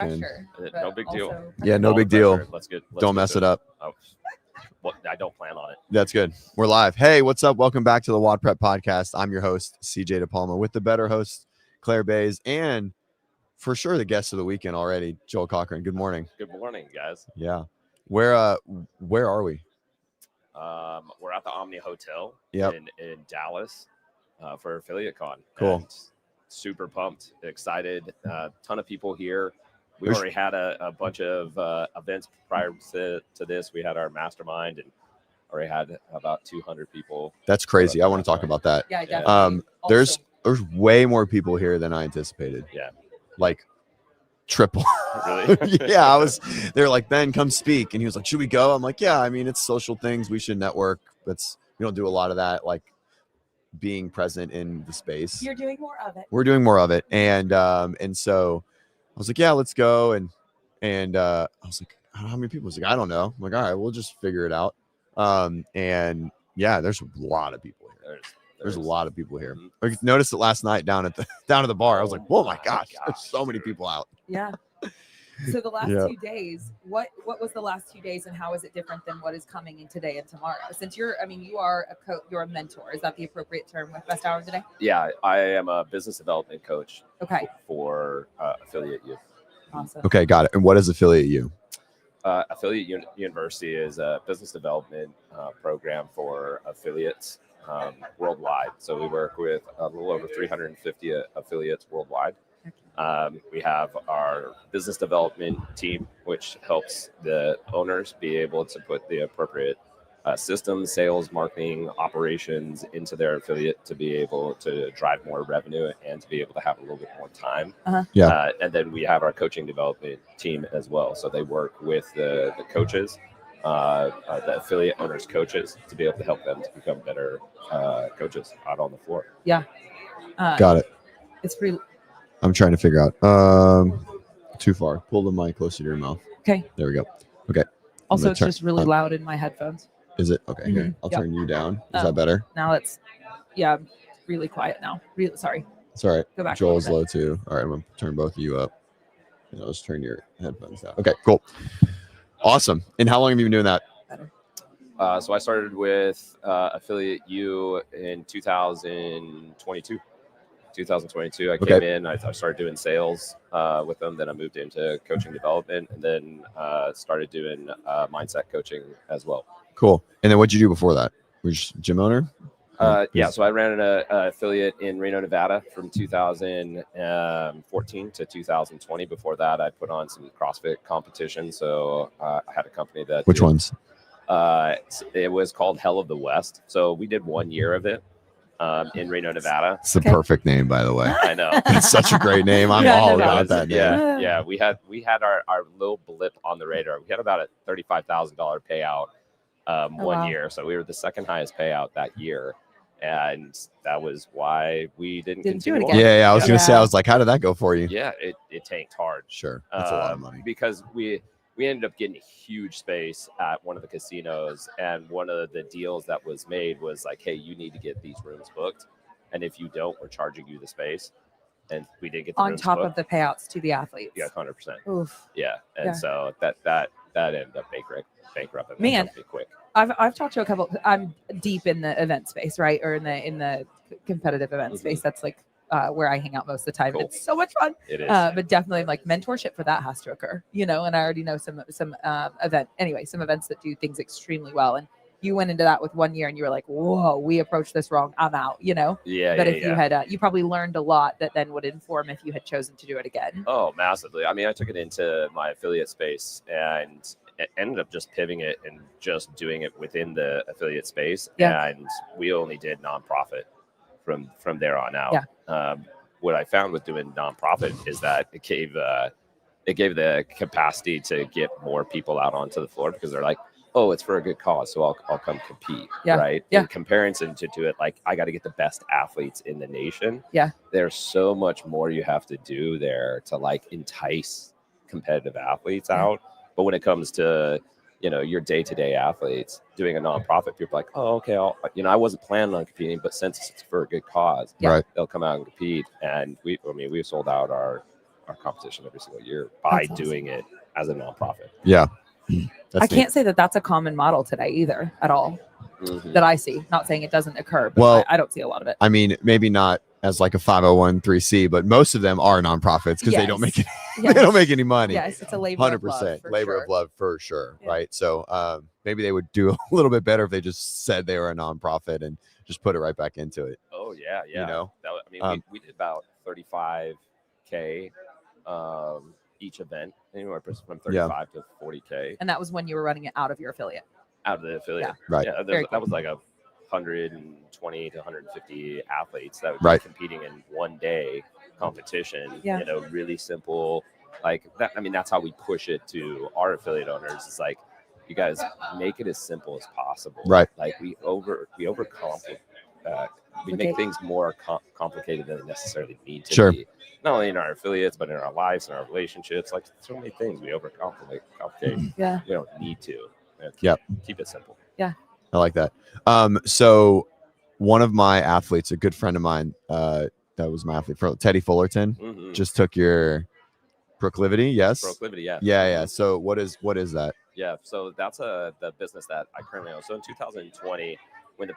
Pressure, No big deal. Yeah, no big deal. Let's Don't mess it up. Oh, well, I don't plan on it. That's good. We're live. Hey, what's up? Welcome back to the WODprep podcast. I'm your host, CJ DePalma, with the better host, Claire Bays, and for sure the guest of the weekend already, Joel Cochran. Good morning. Good morning, guys. Yeah. Where are we? We're at the Omni Hotel in Dallas for Affiliate Con. Cool. And super pumped, excited. Ton of people here. We already had a bunch of events prior to this. We had our mastermind and already had about 200 people. That's crazy. I want to talk about that. Yeah, definitely. There's way more people here than I anticipated. Yeah. Like triple. Really? Yeah, they're like, Ben, come speak. And he was like, should we go? I'm like, yeah, I mean, it's social things. We should network. We don't do a lot of that, like being present in the space. You're doing more of it. We're doing more of it. And so I was like, yeah, let's go. And I was like, how many people? I was like, I don't know. I'm like, all right, we'll just figure it out. And yeah, there's a lot of people here. There's a lot of people here. I noticed it last night down at the bar. I was like, "Whoa, my gosh, there's so many people out." Yeah. So the last 2 days, what was the last 2 days, and how is it different than what is coming in today and tomorrow? Since you are a coach, you're a mentor. Is that the appropriate term with Best Hour today? Yeah, I am a business development coach. Okay. For Affiliate U. Awesome. Okay, got it. And what is Affiliate U? Affiliate University is a business development program for affiliates worldwide. So we work with a little over 350 affiliates worldwide. We have our business development team, which helps the owners be able to put the appropriate systems, sales, marketing, operations into their affiliate to be able to drive more revenue and to be able to have a little bit more time. And then we have our coaching development team as well. So they work with the coaches, the affiliate owners' coaches, to be able to help them to become better coaches out on the floor. Yeah. Got it. It's pretty. I'm trying to figure out. Too far. Pull the mic closer to your mouth. Okay. There we go. Okay. Also, it's just really loud in my headphones. Is it? Okay. Here. I'll turn you down. Is that better? Now it's, really quiet now. Sorry. It's all right. Go back. Joel's low too. All right. I'm going to turn both of you up. And I'll just turn your headphones down. Okay, cool. Awesome. And how long have you been doing that? Better. So I started with Affiliate U in 2022. I came in, I started doing sales with them. Then I moved into coaching development and then started doing mindset coaching as well. Cool. And then what'd you do before that? Were you just a gym owner? So I ran an affiliate in Reno, Nevada from 2014 to 2020. Before that, I put on some CrossFit competitions. So I had a company that. Which ones? It was called Hell of the West. So we did 1 year of it in Reno, Nevada. It's the perfect name, by the way. I know. It's such a great name. I'm all about that name. Yeah. We had our little blip on the radar. We had about a $35,000 payout. 1 year. So we were the second highest payout that year. And that was why we didn't continue do it on. again. Yeah. I was going to say, I was like, how did that go for you? Yeah, it tanked hard. Sure. That's a lot of money. Because we ended up getting a huge space at one of the casinos. And one of the deals that was made was like, hey, you need to get these rooms booked. And if you don't, we're charging you the space. And we didn't get the on rooms top booked. of the payouts to the athletes. Yeah, 100%. Oof. Yeah. And so that ended up bankrupting. Man, quick. I've talked to a couple. I'm deep in the event space, right, or in the competitive event space. That's like where I hang out most of the time. Cool. It's so much fun. It is. But definitely, like mentorship for that has to occur, And I already know some events that do things extremely well. And you went into that with 1 year, and you were like, "Whoa, we approached this wrong. I'm out." Yeah. But if you had, you probably learned a lot that then would inform if you had chosen to do it again. Oh, massively. I mean, I took it into my affiliate space and it ended up just pivoting it and just doing it within the affiliate space. Yeah. And we only did nonprofit from there on out. Yeah. What I found with doing nonprofit is that it gave the capacity to get more people out onto the floor because they're like, oh, it's for a good cause, so I'll come compete, right? Yeah. In comparison to it, like I got to get the best athletes in the nation. Yeah. There's so much more you have to do there to like entice competitive athletes out. But when it comes to, your day-to-day athletes doing a nonprofit, people are like, oh, okay, I wasn't planning on competing, but since it's for a good cause, right, they'll come out and compete. And we sold out our our competition every single year by That's awesome. doing it as a nonprofit. Yeah. I can't say that that's a common model today either at all that I see. Not saying it doesn't occur, but Well, I don't see a lot of it. I mean, maybe not as like a 501(c), but most of them are nonprofits because they don't make it. They don't make any money. Yes, it's a labor of love. Labor of love for sure, right? So maybe they would do a little bit better if they just said they were a nonprofit and just put it right back into it. Oh yeah, yeah. You know, I mean, we did about $35K each event, anywhere from 35 to 40K. And that was when you were running it out of your affiliate. Out of the affiliate, right? Yeah, that was like 120 to 150 athletes that would be competing in one day competition. Yeah. You know, really simple. Like that. I mean, that's how we push it to our affiliate owners. It's like, you guys make it as simple as possible. Right. Like we overcomplicate. We make things more complicated than they necessarily need to be. Not only in our affiliates, but in our lives and our relationships. Like so many things we overcomplicate. Yeah. We don't need to. Keep it simple. Yeah. I like that. So one of my athletes, a good friend of mine, that was my athlete, Teddy Fullerton, just took your Proclivity. Yes. Proclivity. Yeah. Yeah. So what is that? Yeah. So that's the business that I currently own. So in 2020, when the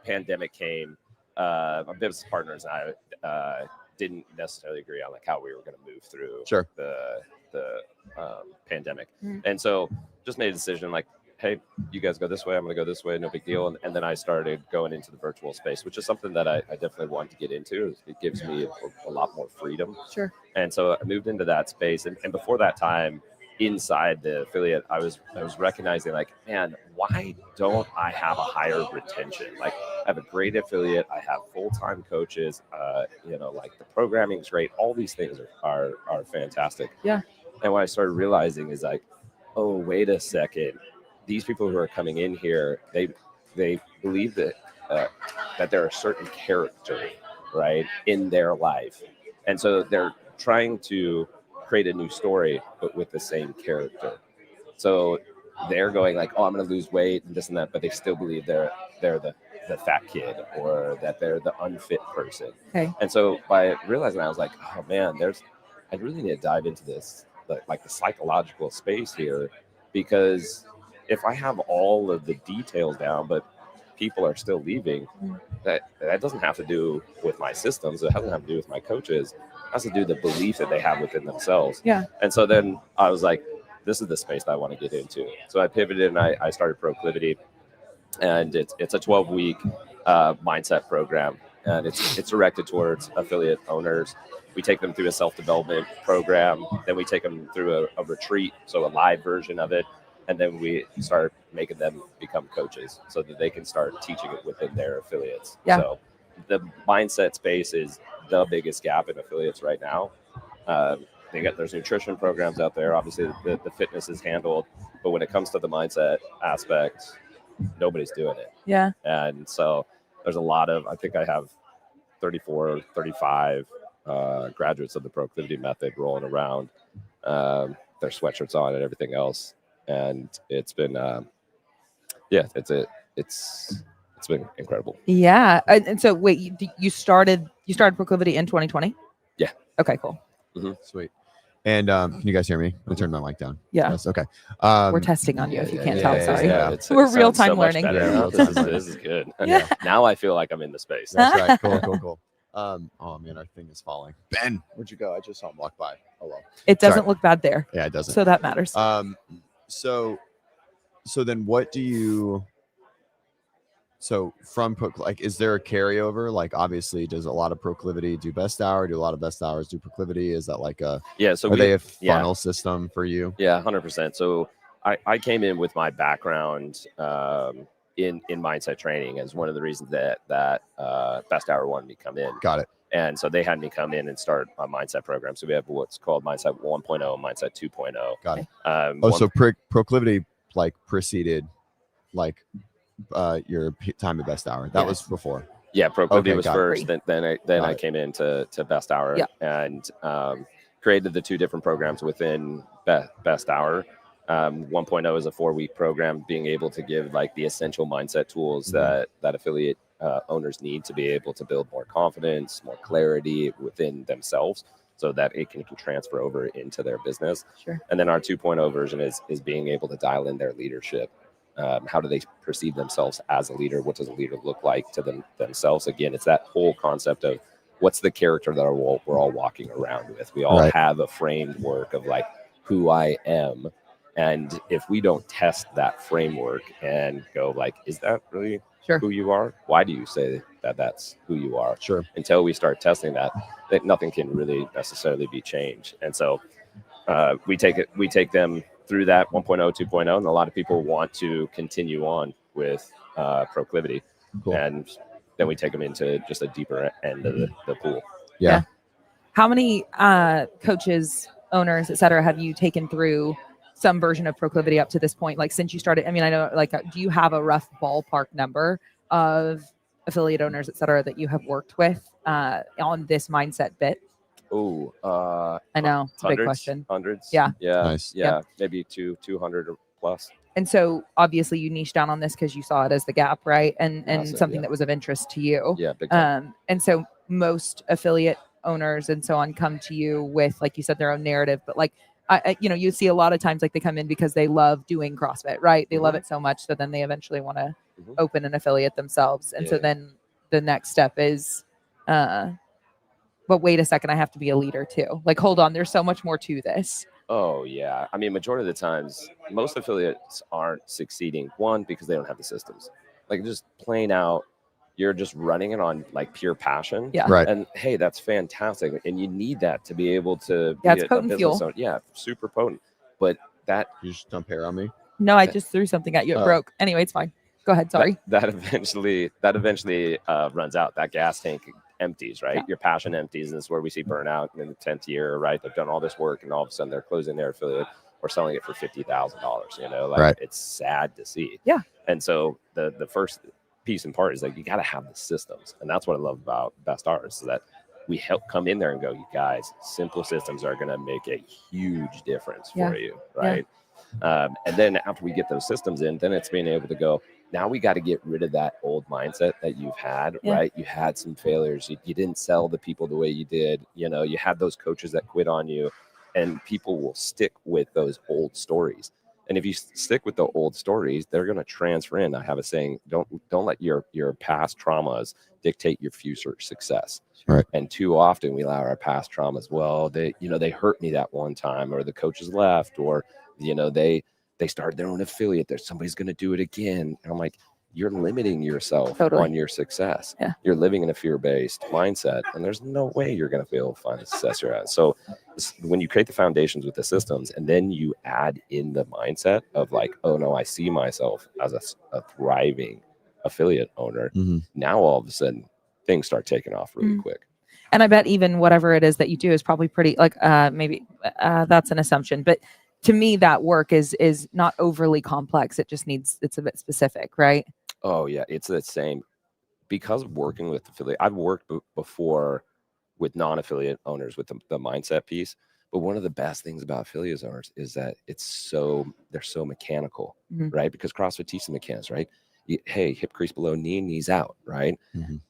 pandemic came, my business partners and I didn't necessarily agree on like how we were going to move through the pandemic. And so just made a decision like, hey, you guys go this way, I'm going to go this way, no big deal. And then I started going into the virtual space, which is something that I definitely wanted to get into. It gives me a lot more freedom. Sure. And so I moved into that space. And before that time, inside the affiliate, I was recognizing like, man, why don't I have a higher retention? Like I have a great affiliate. I have full-time coaches. Like the programming is great. All these things are fantastic. Yeah. And what I started realizing is like, oh, wait a second. These people who are coming in here, they believe that they're a certain character, right, in their life. And so they're trying to create a new story, but with the same character. So they're going like, oh, I'm going to lose weight and this and that, but they still believe they're the fat kid or that they're the unfit person. Okay. And so by realizing that, I was like, oh man, I really need to dive into this, like the psychological space here, because if I have all of the details down, but people are still leaving, that doesn't have to do with my systems. It doesn't have to do with my coaches. It has to do with the belief that they have within themselves. Yeah. And so then I was like, this is the space that I want to get into. So I pivoted and I started Proclivity, and it's a 12-week mindset program, and it's directed towards affiliate owners. We take them through a self-development program, then we take them through a retreat, so a live version of it. And then we start making them become coaches so that they can start teaching it within their affiliates. Yeah. So the mindset space is the biggest gap in affiliates right now. There's nutrition programs out there. Obviously, the fitness is handled. But when it comes to the mindset aspect, nobody's doing it. Yeah. And so there's a lot of, I think I have 34, 35 graduates of the Proclivity method rolling around, their sweatshirts on and everything else. And it's been, it's been incredible. Yeah. And so wait, you started Proclivity in 2020? Yeah. Okay, cool. Mm-hmm. Sweet. And can you guys hear me? I'm gonna turn my mic down. Yeah. Yes. Okay. We're testing on you if you can't tell. Sorry. Yeah. We're real-time learning. This is good. Yeah. Now I feel like I'm in the space. That's right. Cool. Oh man, our thing is falling. Ben, where'd you go? I just saw him walk by. Oh well. It doesn't look bad there. Yeah, it doesn't. So that matters. So then what do you, so from like, is there a carryover? Like obviously does a lot of Proclivity do best hour? Do a lot of best hours do Proclivity? Is that like so are they a funnel system for you? Yeah, 100%. So I came in with my background in mindset training as one of the reasons that Best Hour wanted me to come in. Got it. And so they had me come in and start a mindset program. So we have what's called Mindset 1.0, Mindset 2.0. Got it. So Proclivity like preceded like your time at Best Hour. That was before. Yeah, Proclivity was first. It. Then I came into Best Hour and created the two different programs within Best Hour. 1.0 is a 4-week program, being able to give like the essential mindset tools that affiliate owners need to be able to build more confidence, more clarity within themselves, so that it can transfer over into their business. Sure. And then our 2.0 version is being able to dial in their leadership. How do they perceive themselves as a leader? What does a leader look like to themselves? Again, it's that whole concept of what's the character that we're all walking around with. We all have a framework of like who I am. And if we don't test that framework and go like, is that really who you are? Why do you say that that's who you are? Sure. Until we start testing that nothing can really necessarily be changed. And so we take them through that 1.0, 2.0, and a lot of people want to continue on with proclivity. Cool. And then we take them into just a deeper end of the pool. Yeah. How many coaches, owners, et cetera, have you taken through some version of proclivity up to this point? Like since you started, I mean, I know, like, do you have a rough ballpark number of affiliate owners, et cetera, that you have worked with on this mindset bit? Oh, I know it's a big question. Hundreds. Yeah. Yeah. Nice. Yeah. Maybe 200 or plus. And so obviously you niche down on this because you saw it as the gap, right? And Massive, something that was of interest to you. Yeah. Big time. And so most affiliate owners and so on come to you with, like you said, their own narrative, but like, you see a lot of times like they come in because they love doing CrossFit, right? They love it so much that then they eventually want to open an affiliate themselves. And so then the next step is, but wait a second, I have to be a leader too. Like, hold on, there's so much more to this. Oh yeah. I mean, majority of the times, most affiliates aren't succeeding. One, because they don't have the systems. Like just plain out, you're just running it on like pure passion. Yeah. Right. And hey, that's fantastic. And you need that to be able to be it's a potent business fuel. owner. Yeah, super potent. But that You just dump hair on me. No, I just threw something at you. It broke. Anyway, it's fine. Go ahead. Sorry. that eventually runs out. That gas tank empties, right? Your passion empties, and this is where we see burnout in the 10th year, right? They've done all this work, and all of a sudden they're closing their affiliate or selling it for $50,000. You know, like it's sad to see. Yeah. And so the first piece and part is like you got to have the systems, and that's what I love about Best Artists is that we help come in there and go, you guys, simple systems are going to make a huge difference for you, right? And then after we get those systems in, then it's being able to go, now we got to get rid of that old mindset that you've had, right? You had some failures. You didn't sell the people the way you did. You know, you had those coaches that quit on you, and people will stick with those old stories. And if you stick with the old stories, they're going to transfer in. I have a saying, don't let your past traumas dictate your future success. Right. And too often we allow our past traumas. Well, they hurt me that one time, or the coaches left, or, they started their own affiliate. There's somebody's going to do it again. And I'm like, you're limiting yourself on your success. Yeah. You're living in a fear-based mindset, and there's no way you're going to be able to find the success you're at. So when you create the foundations with the systems, and then you add in the mindset of like, oh no, I see myself as a thriving affiliate owner. Now all of a sudden things start taking off really quick. And I bet even whatever it is that you do is probably pretty like maybe that's an assumption, but to me that work is not overly complex. It just it's a bit specific, right? Oh yeah, it's the same. Because of working with affiliate, I've worked before with non-affiliate owners with the mindset piece. But one of the best things about affiliate owners is that they're so mechanical, right? Because CrossFit teaches mechanics, right? Hey, hip crease below knee, knees out, right?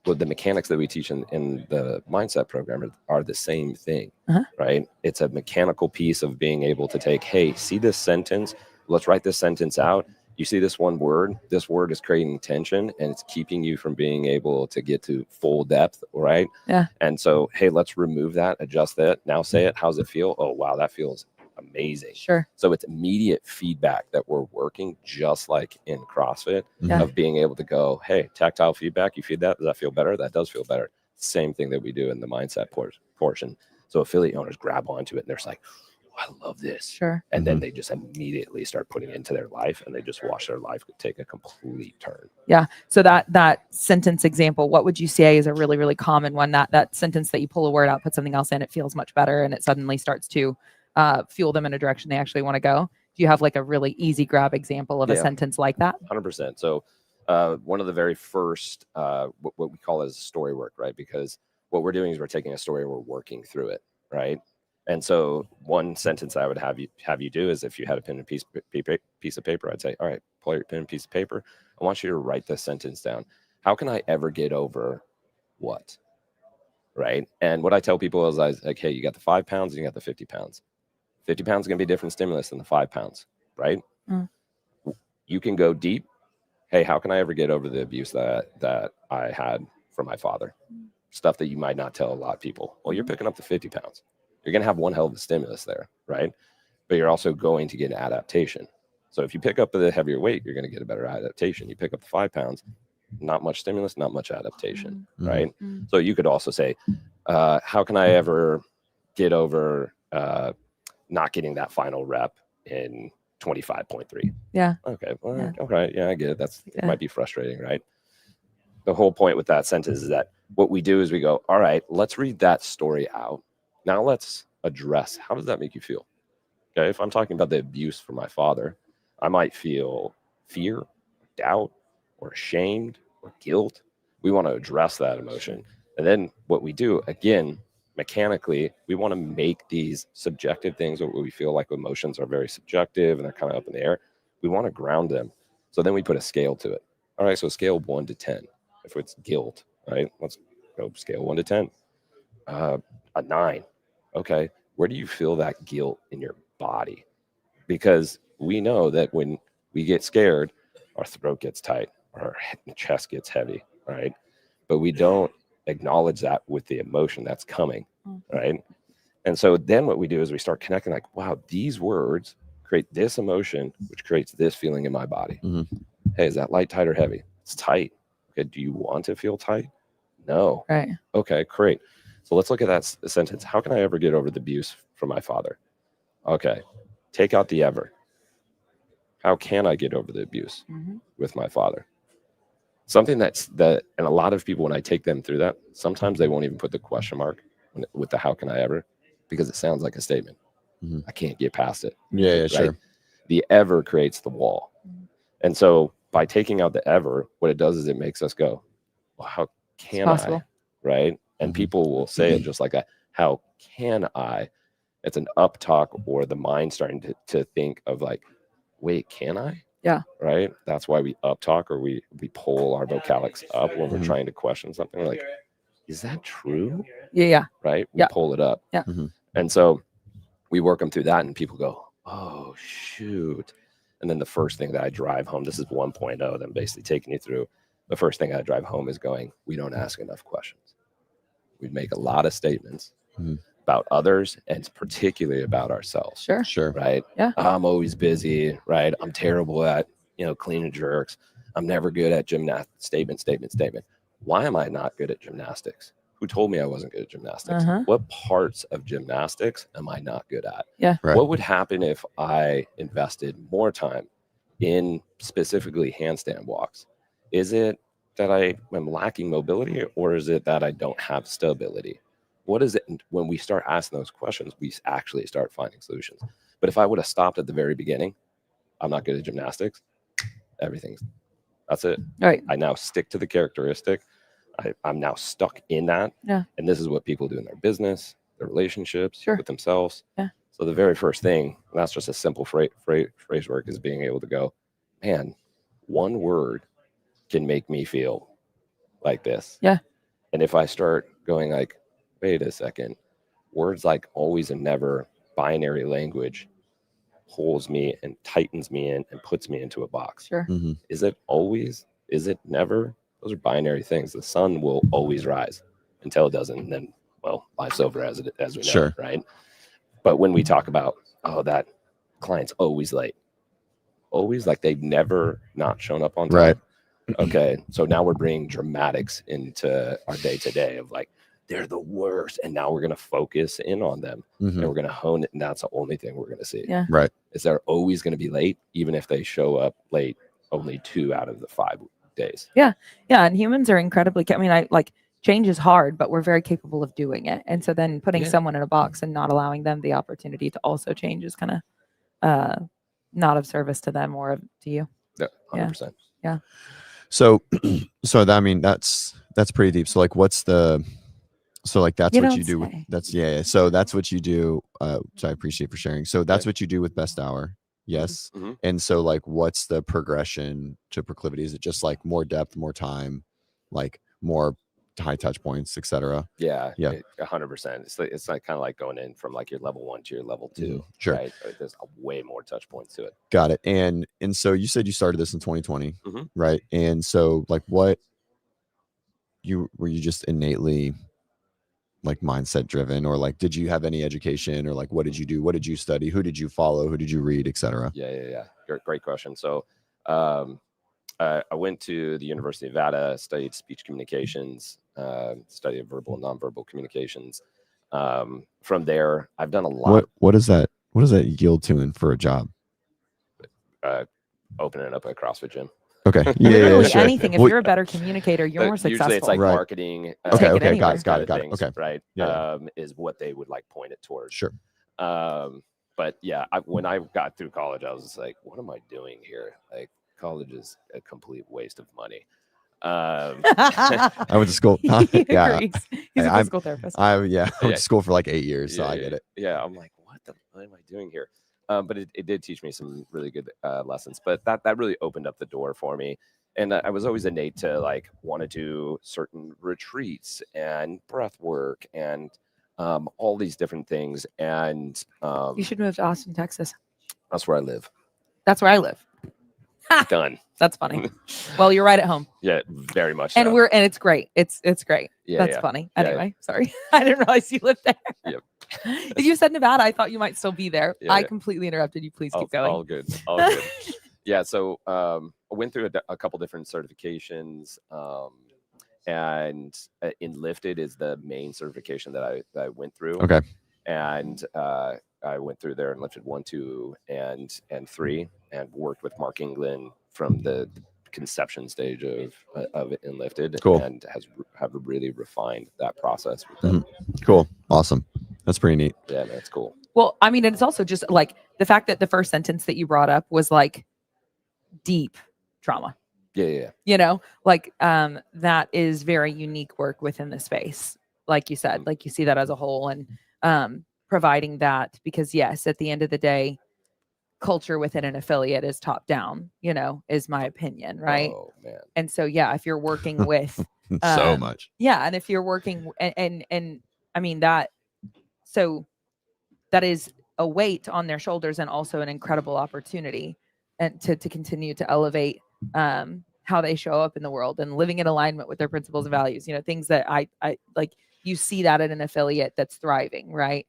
But the mechanics that we teach in the mindset program are the same thing, right? It's a mechanical piece of being able to take, hey, see this sentence? Let's write this sentence out. You see this one word, this word is creating tension and it's keeping you from being able to get to full depth, right? Yeah. And so, hey, let's remove that, adjust that. Now say it. How's it feel? Oh, wow, that feels amazing. Sure. So it's immediate feedback that we're working just like in CrossFit of being able to go, hey, tactile feedback, you feed that, does that feel better? That does feel better. Same thing that we do in the mindset portion. So affiliate owners grab onto it and they're like, I love this. Sure. And then they just immediately start putting it into their life and they just watch their life take a complete turn. Yeah. So that sentence example, what would you say is a really, really common one? That sentence that you pull a word out, put something else in, it feels much better and it suddenly starts to fuel them in a direction they actually want to go. Do you have like a really easy grab example of a sentence like that? 100%. So one of the very first, what we call as story work, right? Because what we're doing is we're taking a story, we're working through it, right? And so one sentence I would have you do is if you had a pen and piece of paper, I'd say, all right, pull out your pen and piece of paper. I want you to write this sentence down. How can I ever get over what? right? And what I tell people is, I was like, hey, you got the 5 pounds and you got the 50 pounds. 50 pounds is going to be a different stimulus than the 5 pounds, right? You can go deep. Hey, how can I ever get over the abuse that I had from my father? Stuff that you might not tell a lot of people. Well, you're picking up the 50 pounds. You're going to have one hell of a stimulus there, right? But you're also going to get an adaptation. So if you pick up the heavier weight, you're going to get a better adaptation. You pick up the 5 pounds, not much stimulus, not much adaptation, right? So you could also say, how can I ever get over not getting that final rep in 25.3? Yeah. Okay. Well, okay. Yeah, I get it. It might be frustrating, right? The whole point with that sentence is that what we do is we go, all right, let's read that story out. Now let's address, how does that make you feel? Okay. If I'm talking about the abuse from my father, I might feel fear, doubt, or ashamed, or guilt. We want to address that emotion. And then what we do, again, mechanically, we want to make these subjective things where we feel like emotions are very subjective and they're kind of up in the air. We want to ground them. So then we put a scale to it. All right, so scale 1 to 10. If it's guilt, right? Let's go scale 1 to 10. A 9. Okay, where do you feel that guilt in your body? Because we know that when we get scared, our throat gets tight, our chest gets heavy, right? But we don't acknowledge that with the emotion that's coming, right? And so then what we do is we start connecting like, wow, these words create this emotion, which creates this feeling in my body. Hey, is that light, tight, or heavy? It's tight. Okay, do you want to feel tight? No. Right. Okay, great. So let's look at that sentence. How can I ever get over the abuse from my father? Okay, take out the ever. How can I get over the abuse with my father? Something that, and a lot of people, when I take them through that, sometimes they won't even put the question mark with the how can I ever, because it sounds like a statement. I can't get past it. Yeah, right? sure. The ever creates the wall. And so by taking out the ever, what it does is it makes us go, well, how can I? Right? And people will say it just like that. How can I? It's an up talk, or the mind starting to think of like, wait, can I? Yeah. Right. That's why we up talk, or we pull our vocalics up when we're trying to question something. We're like, is that true? Yeah. Right. We pull it up. Yeah. And so we work them through that, and people go, oh, shoot. And then the first thing that I drive home, this is 1.0, that I'm basically taking you through. The first thing I drive home is going, we don't ask enough questions. We make a lot of statements about others, and particularly about ourselves. Sure. Right. Yeah. I'm always busy. Right. I'm terrible at, clean and jerks. I'm never good at gymnastics. Statement. Why am I not good at gymnastics? Who told me I wasn't good at gymnastics? What parts of gymnastics am I not good at? Yeah. Right. What would happen if I invested more time in specifically handstand walks? Is it that I am lacking mobility, or is it that I don't have stability? What is it? When we start asking those questions, we actually start finding solutions. But if I would have stopped at the very beginning, I'm not good at gymnastics, that's it. Right. I now stick to the characteristic. I'm now stuck in that. Yeah. And this is what people do in their business, their relationships with themselves. Yeah. So the very first thing, and that's just a simple phrase work, is being able to go, man, one word can make me feel like this. Yeah. And if I start going like, wait a second, words like always and never, binary language, pulls me and tightens me in and puts me into a box. Sure. Is it always? Is it never? Those are binary things. The sun will always rise until it doesn't. And then, well, life's over as we know, Sure. right? But when we talk about, oh, that client's always late, always, like they've never not shown up on time. Right. Okay. So now we're bringing dramatics into our day-to-day of like, they're the worst. And now we're going to focus in on them and we're going to hone it. And that's the only thing we're going to see. Yeah. Right. Is they're always going to be late, even if they show up late only 2 out of the 5 days. Yeah. And humans are incredibly, change is hard, but we're very capable of doing it. And so then putting someone in a box and not allowing them the opportunity to also change is kind of not of service to them or to you. Yeah, 100%. Yeah. So I mean, that's pretty deep. So like, so like, that's what you do with, so that's what you do. So I appreciate for sharing. So that's what you do with Best Hour. Yes. And so like, what's the progression to proclivity? Is it just like more depth, more time, like more high touch points, etc. Yeah, Yeah. 100%. It's like kind of like going in from like your level 1 to your level 2. Sure. Right? There's way more touch points to it. Got it. And so you said you started this in 2020, right? And so like were you just innately like mindset driven, or like did you have any education, or like what did you do? What did you study? Who did you follow? Who did you read, etc.? Yeah. Great question. So I went to the University of Nevada, studied speech communications, studied verbal and nonverbal communications. From there, I've done a lot. What does that yield to in for a job? Opening up a CrossFit gym. Okay. Literally sure. anything. If you're a better communicator, you're more successful. Usually it's like Right. marketing. Okay. Got it. Okay. Right. Yeah. Is what they would like point it towards. Sure. But yeah, when I got through college, I was just like, what am I doing here? Like, college is a complete waste of money. I went to school. He Yeah. agrees. He's a physical therapist. I went to school for like 8 years, so I get it. Yeah, I'm like, what am I doing here? But it did teach me some really good lessons. But that really opened up the door for me. And I was always innate to like want to do certain retreats and breath work and all these different things. And you should move to Austin, Texas. That's where I live. That's where I live. Done. That's funny. Well, you're right at home. Yeah, very much. And so. it's great. It's great. Yeah, That's funny. Anyway, sorry. I didn't realize you lived there. Yep. If you said Nevada, I thought you might still be there. I completely interrupted you. Please keep going. All good. All good. Yeah. So I went through a couple different certifications, and Enlifted is the main certification that I went through. Okay. And I went through there and Enlifted 1, 2, and 3, and worked with Mark England from the conception stage of Enlifted. Cool. And have really refined that process with them. Cool. Awesome. That's pretty neat. Yeah, that's cool. Well, I mean, it's also just like the fact that the first sentence that you brought up was like deep trauma. Yeah. You know, like that is very unique work within the space. Like you said, like you see that as a whole, and providing that, because yes, at the end of the day, culture within an affiliate is top down, you know, is my opinion, right? Oh man. And so yeah, if you're working with so much. Yeah, and if you're working and I mean that, so that is a weight on their shoulders and also an incredible opportunity and to continue to elevate how they show up in the world and living in alignment with their principles and values, you know, things that I like. You see that in an affiliate that's thriving, right?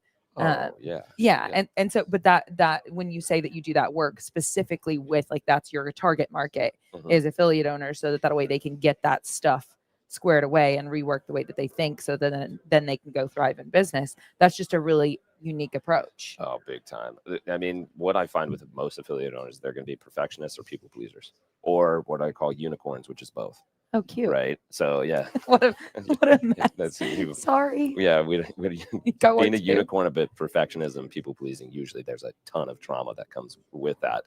Yeah. And so, but that when you say that you do that work specifically with like, that's your target market is affiliate owners, so that way they can get that stuff squared away and rework the way that they think, so that then they can go thrive in business. That's just a really unique approach. Oh, big time. I mean, what I find with most affiliate owners, they're going to be perfectionists or people pleasers, or what I call unicorns, which is both. Oh, cute. Right. So yeah. what a mess. Sorry. Yeah. Being a unicorn, a bit perfectionism, people pleasing. Usually there's a ton of trauma that comes with that.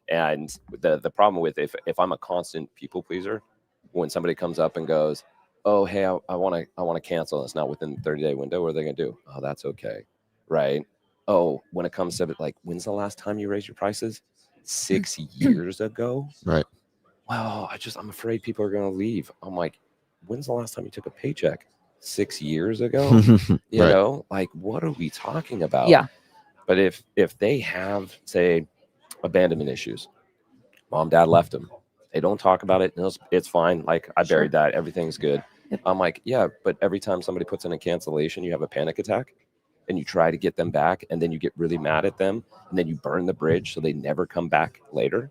And the problem with if I'm a constant people pleaser, when somebody comes up and goes, oh, hey, I want to cancel, and it's not within the 30-day window, what are they going to do? Oh, that's okay. Right. Oh, when it comes to like, when's the last time you raised your prices? 6 years ago. Right. Well, I'm afraid people are going to leave. I'm like, when's the last time you took a paycheck? 6 years ago? You Right. know, like, what are we talking about? Yeah. But if they have, say, abandonment issues, mom, dad left them, they don't talk about it. It's fine. Like, I buried that. Everything's good. Yep. I'm like, yeah, but every time somebody puts in a cancellation, you have a panic attack and you try to get them back, and then you get really mad at them, and then you burn the bridge so they never come back later.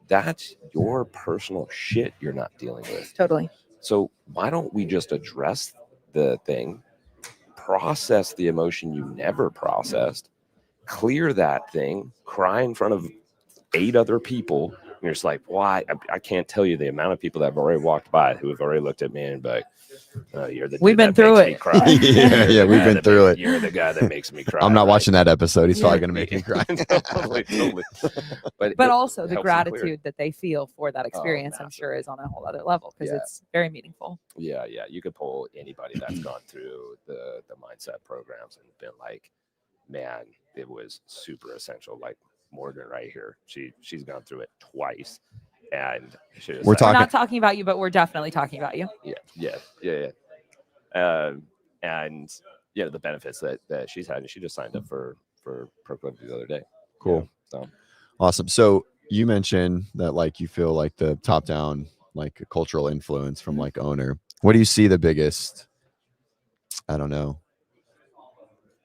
That's your personal shit you're not dealing with. Totally. So why don't we just address the thing, process the emotion you never processed, clear that thing, cry in front of 8 other people. And you're just like, why? I can't tell you the amount of people that have already walked by who have already looked at me and be like, you're the We've been through it. Yeah, we've been through it. You're the guy that makes me cry. I'm not watching that episode. He's probably going to make me cry. Totally. But also the gratitude that they feel for that experience, I'm sure, is on a whole other level, because it's very meaningful. Yeah. You could pull anybody that's gone through the mindset programs and been like, man, it was super essential. Like Morgan right here, she's gone through it twice. And We're not talking about you, but we're definitely talking about you. Yeah. And the benefits that she's had. And she just signed up for Proclivity the other day. Cool. So Awesome. So you mentioned that like you feel like the top down like cultural influence from like owner. What do you see the biggest, I don't know,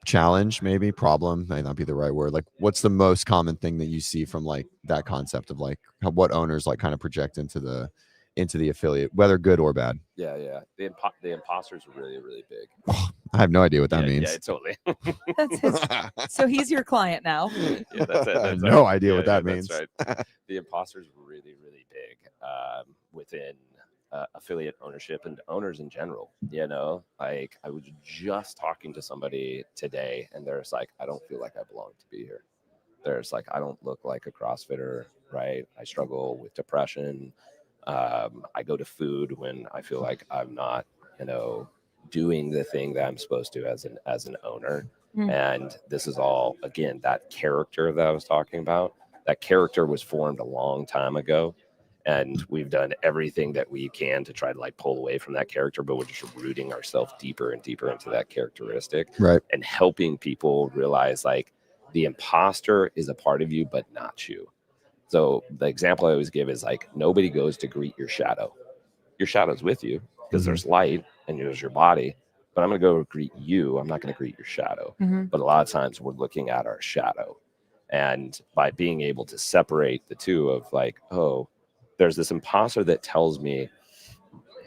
challenge, maybe problem might not be the right word, like what's the most common thing that you see from like that concept of like what owners like kind of project into the affiliate, whether good or bad? the imposters are really, really big. I have no idea what that means. Yeah, totally. That's his. So he's your client now. Yeah, that's it. I have That's no right. idea what that That's means. right. The imposters are really, really big within affiliate ownership and owners in general. Like I was just talking to somebody today, and there's like, I don't feel like I belong to be here. There's like, I don't look like a CrossFitter, right? I struggle with depression. I go to food when I feel like I'm not, doing the thing that I'm supposed to as an owner. And this is all, again, that character that I was talking about. That character was formed a long time ago, and we've done everything that we can to try to like pull away from that character, but we're just rooting ourselves deeper and deeper into that characteristic, Right. and helping people realize like the imposter is a part of you, but not you. So the example I always give is like, nobody goes to greet your shadow. Your shadow's with you because there's light and there's your body, but I'm going to go greet you. I'm not going to greet your shadow. But a lot of times we're looking at our shadow. And by being able to separate the two of like, oh, there's this imposter that tells me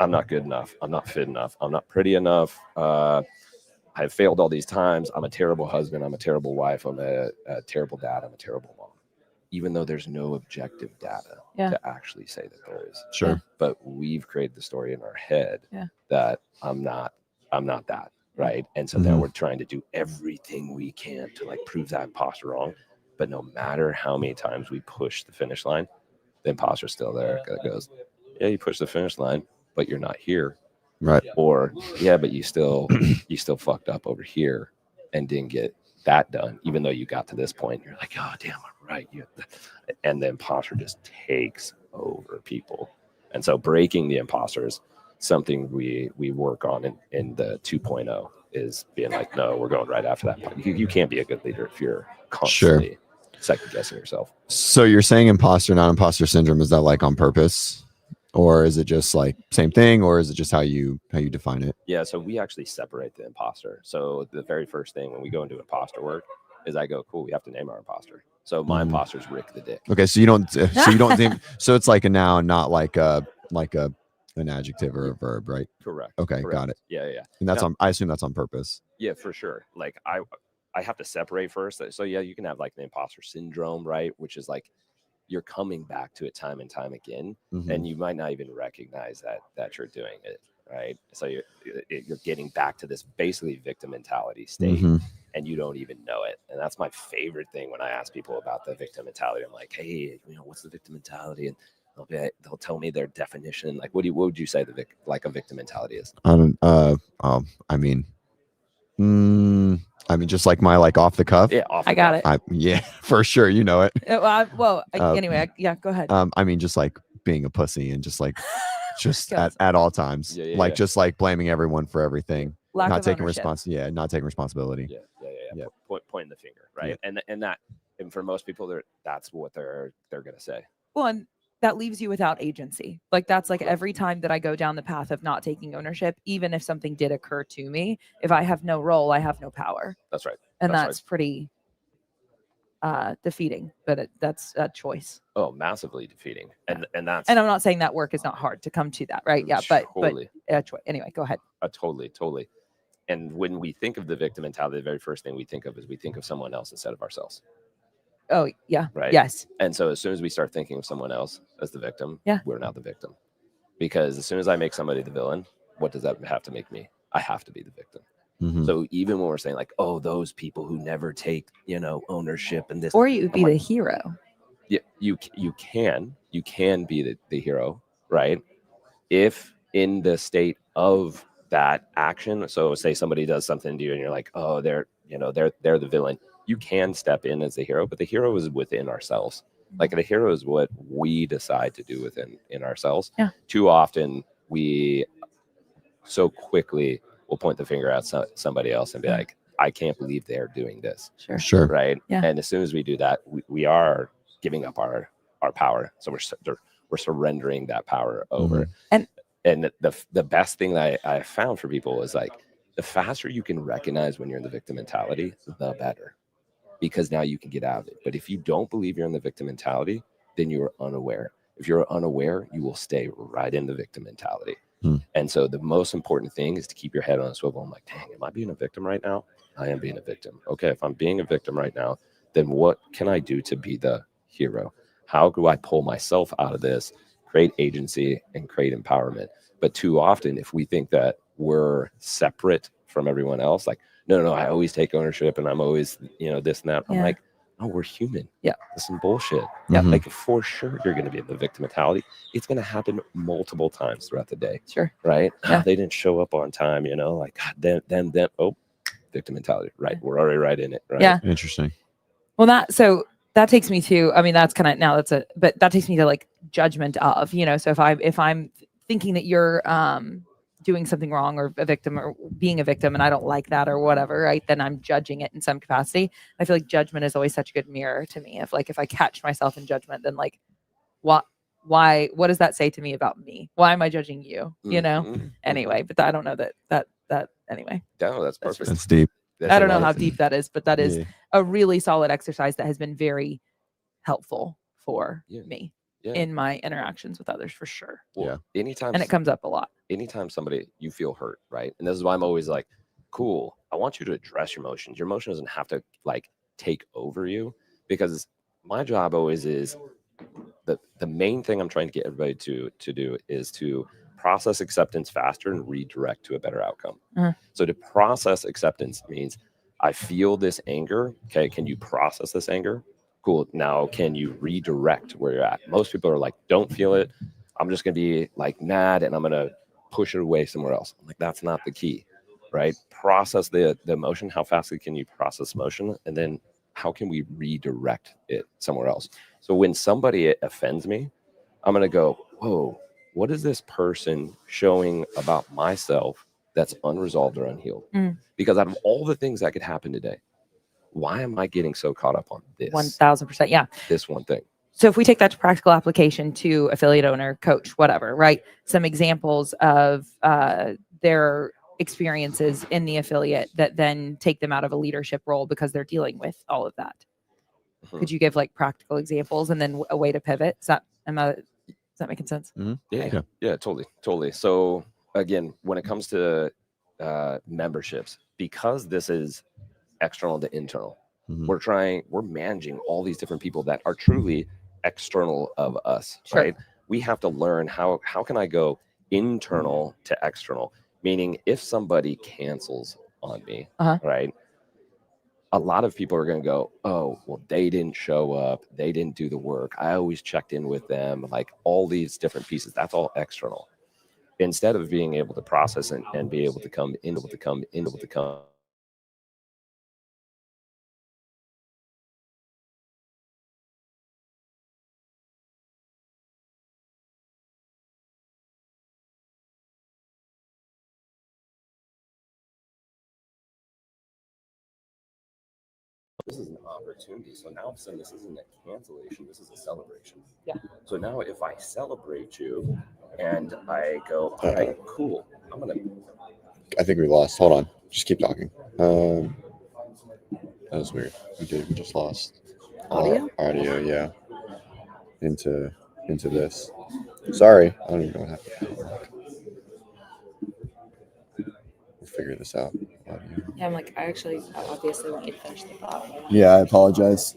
I'm not good enough. I'm not fit enough. I'm not pretty enough. I've failed all these times. I'm a terrible husband. I'm a terrible wife. I'm a terrible dad. I'm a terrible mom. Even though there's no objective data to actually say that there is. Sure. Yeah. But we've created the story in our head that I'm not that, right? And so then we're trying to do everything we can to like prove that imposter wrong. But no matter how many times we push the finish line, the imposter's still there. That goes, yeah, you push the finish line, but you're not here. Right. Or yeah, but you still fucked up over here and didn't get that done, even though you got to this point. You're like, oh damn, I'm right. And the imposter just takes over people. And so breaking the imposters, something we work on in the 2.0 is being like, no, we're going right after that. You can't be a good leader if you're constantly second guessing yourself. So you're saying imposter, not imposter syndrome, is that like on purpose? Or is it just like same thing, or is it just how you define it? Yeah, so we actually separate the imposter. So the very first thing when we go into imposter work is I go, cool, we have to name our imposter. So my imposter is Rick the Dick. Okay, so you don't name, so it's like a noun, not like an adjective or a verb, right? Correct. Okay, Correct. got it. Yeah. And that's I assume that's on purpose. Yeah, for sure. Like I have to separate first. So yeah, you can have like the imposter syndrome, right? Which is like you're coming back to it time and time again, and you might not even recognize that you're doing it, right? So you're getting back to this basically victim mentality state, and you don't even know it. And that's my favorite thing when I ask people about the victim mentality. I'm like, hey, what's the victim mentality? And they'll tell me their definition. Like, what would you say a victim mentality is? I mean, just like my off the cuff. Yeah, I got it. Yeah, for sure. You know it. Anyway, go ahead. I mean, just like being a pussy and just like, at all times, just like blaming everyone for everything, not taking responsibility. Not taking responsibility. Yeah. Pointing the finger, right? Yeah. And for most people, that's what they're gonna say. Well, and that leaves you without agency. Like that's like every time that I go down the path of not taking ownership, even if something did occur to me, if I have no role, I have no power. That's right. And that's pretty defeating, but that's a choice. Oh, massively defeating. And that's, and I'm not saying that work is not hard to come to that, right? Yeah, totally. But choice. Anyway, go ahead. Totally. And when we think of the victim mentality, the very first thing we think of is we think of someone else instead of ourselves. Oh, yeah. Right. Yes. And so as soon as we start thinking of someone else as the victim, yeah, we're not the victim. Because as soon as I make somebody the villain, what does that have to make me? I have to be the victim. So even when we're saying like, oh, those people who never take, ownership and this, or you be the hero. Yeah, you can be the hero, right? If in the state of that action, so say somebody does something to you and you're like, oh, they're the villain. You can step in as the hero, but the hero is within ourselves. Like the hero is what we decide to do in ourselves. Yeah. Too often we so quickly we'll point the finger at somebody else and be like, I can't believe they're doing this. Sure. Right. Yeah. And as soon as we do that, we are giving up our power. So we're surrendering that power over. And the best thing that I found for people is like, the faster you can recognize when you're in the victim mentality, the better, because now you can get out of it. But if you don't believe you're in the victim mentality, then you're unaware. If you're unaware, you will stay right in the victim mentality. And so the most important thing is to keep your head on a swivel. I'm like, dang, am I being a victim right now? I am being a victim. Okay, if I'm being a victim right now, then what can I do to be the hero? How do I pull myself out of this, create agency, and create empowerment? But too often, if we think that we're separate from everyone else, like, no, I always take ownership and I'm always, this and that. I'm like, no, we're human. Yeah. That's some bullshit. Yeah. Like, for sure, you're going to be in the victim mentality. It's going to happen multiple times throughout the day. Sure. Right. Yeah. They didn't show up on time, like, God, then, victim mentality. Right. We're already right in it. Right. Yeah. Interesting. Well, that takes me to, I mean, that's kind of, now but that takes me to like judgment of, so if I'm thinking that you're doing something wrong or a victim or being a victim and I don't like that or whatever, right, then I'm judging it in some capacity. I feel like judgment is always such a good mirror to me. If I catch myself in judgment, then like, what does that say to me about me? Why am I judging you? Anyway, but I don't know that anyway. No, that's perfect. That's deep. I don't know how deep that is, but that is a really solid exercise that has been very helpful for me in my interactions with others, for sure. Well, anytime, and it comes up a lot. Anytime you feel hurt, right? And this is why I'm always like, cool, I want you to address your emotions. Your emotion doesn't have to like take over you, because my job always is the main thing I'm trying to get everybody to do is to process acceptance faster and redirect to a better outcome. So to process acceptance means I feel this anger. Okay, can you process this anger? Cool. Now, can you redirect where you're at? Most people are like, don't feel it. I'm just going to be like mad and I'm going to push it away somewhere else. I'm like, that's not the key, right? Process the emotion. How fast can you process emotion? And then how can we redirect it somewhere else? So when somebody offends me, I'm going to go, whoa, what is this person showing about myself that's unresolved or unhealed? Because out of all the things that could happen today, why am I getting so caught up on this? 1000%. Yeah. This one thing. So if we take that to practical application to affiliate owner, coach, whatever, right? Some examples of their experiences in the affiliate that then take them out of a leadership role because they're dealing with all of that. Could you give like practical examples and then a way to pivot? Is that making sense? Yeah, totally. So again, when it comes to memberships, because this is external to internal, we're managing all these different people that are truly external of us, right? We have to learn how can I go internal to external, meaning if somebody cancels on me, right? A lot of people are going to go, oh, well, they didn't show up. They didn't do the work. I always checked in with them, like all these different pieces. That's all external. Instead of being able to process and be able to come into this is an opportunity. So now all of a sudden, this isn't a cancellation. This is a celebration. Yeah. So now if I celebrate you and I go, all right, cool. I think we lost. Hold on. Just keep talking. That was weird. We just lost audio, yeah. Into this. Sorry. I don't even know what happened. We'll figure this out. Yeah, I'm like, I obviously want you to finish the thought. Yeah, I apologize.